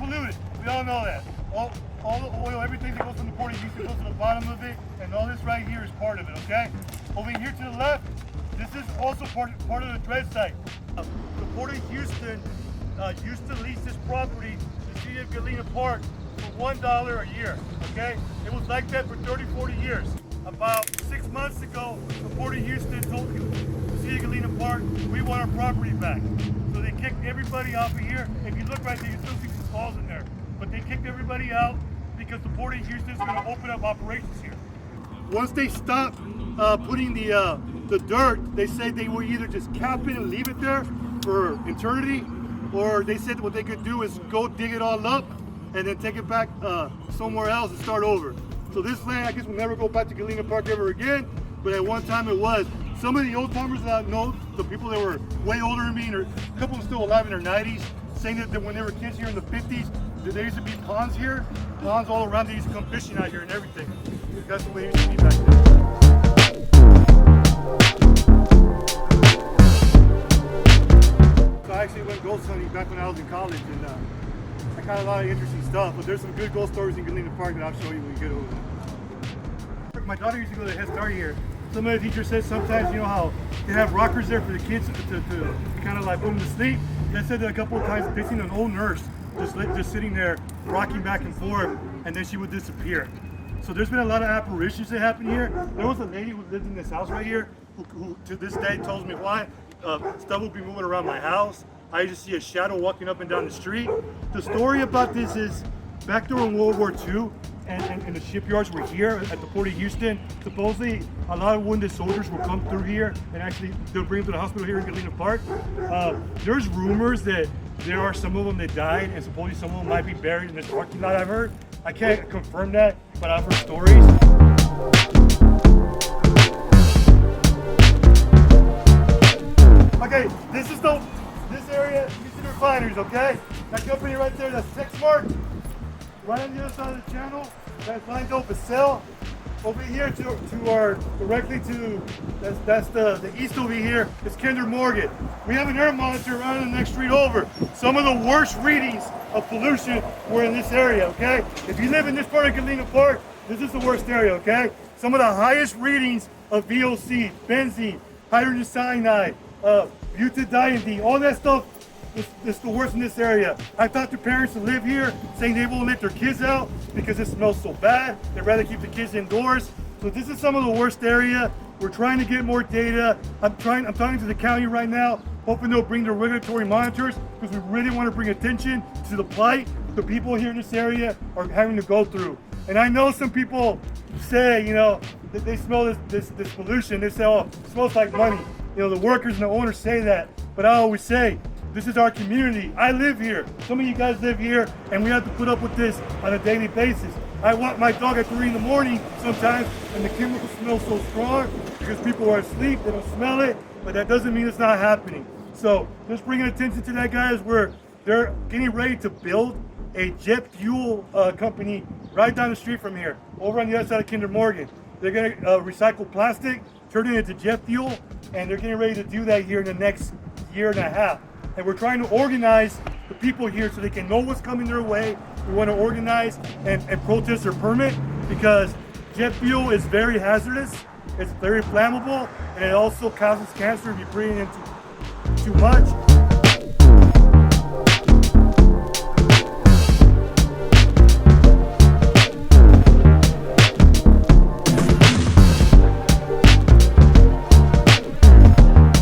polluted. We all know that. All the oil, everything that goes from the port of Houston goes to the bottom of it, and all this right here is part of it, okay? Over here to the left, this is also part of the dredge site. The port of Houston used to lease this property to the city of Galena Park for $1 a year, okay? It was like that for 30, 40 years. About 6 months ago, the port of Houston told the city of Galena Park, we want our property back. So they kicked everybody off of here. If you look right there, you still see some stalls in there. But they kicked everybody out because the port of Houston is going to open up operations here. Once they stop putting the dirt, they said they will either just cap it and leave it there for eternity, or they said what they could do is go dig it all up and then take it back somewhere else and start over. So this land, I guess, will never go back to Galena Park ever again, but at one time it was. Some of the old timers that I know, the people that were way older than me, or a couple of them still alive in their 90s, saying that when they were kids here in the 50s, there used to be ponds here, ponds all around. They used to come fishing out here and everything. That's the way it used to be back then. So I actually went ghost hunting back when I was in college, and I caught a lot of interesting stuff. But there's some good ghost stories in Galena Park that I'll show you when we get over there. My daughter used to go to Head Start here. Some of the teachers said sometimes, you know how they have rockers there for the kids to kind of like put them to sleep. They said that a couple of times they seen an old nurse just sitting there rocking back and forth, and then she would disappear. So there's been a lot of apparitions that happen here. There was a lady who lived in this house right here who to this day tells me why stuff will be moving around my house. I just see a shadow walking up and down the street. The story about this is back during World War II, and the shipyards were here at the port of Houston. Supposedly, a lot of wounded soldiers will come through here, and actually they'll bring them to the hospital here in Galena Park. There's rumors that there are some of them that died, and supposedly some of them might be buried in this parking lot. I've heard. I can't confirm that, but I've heard stories. Okay, this area, Houston Refineries, okay? That company right there, that's Texmark. Right on the other side of the channel, that's lined up a cell. Over here directly to, that's the east over here, is Kinder Morgan. We have an air monitor right on the next street over. Some of the worst readings of pollution were in this area, okay? If you live in this part of Galena Park, this is the worst area, okay? Some of the highest readings of VOC, benzene, hydrogen cyanide, butadiene, all that stuff. It's the worst in this area. I talked to parents who live here saying they won't let their kids out because it smells so bad. They'd rather keep the kids indoors. So this is some of the worst area. We're trying to get more data. I'm talking to the county right now, hoping they'll bring their regulatory monitors because we really want to bring attention to the plight the people here in this area are having to go through. And I know some people say, you know, that they smell this pollution. They say, oh, it smells like money. You know, the workers and the owners say that. But I always say, this is our community. I live here. Some of you guys live here, and we have to put up with this on a daily basis. I walk my dog at 3 in the morning sometimes, and the chemical smells so strong because people are asleep, they don't smell it, but that doesn't mean it's not happening. So just bringing attention to that, guys, where they're getting ready to build a jet fuel company right down the street from here, over on the other side of Kinder Morgan. They're gonna recycle plastic, turn it into jet fuel, and they're getting ready to do that here in the next year and a half. And we're trying to organize the people here so they can know what's coming their way. We want to organize and protest their permit because jet fuel is very hazardous, it's very flammable, and it also causes cancer if you breathe in too much.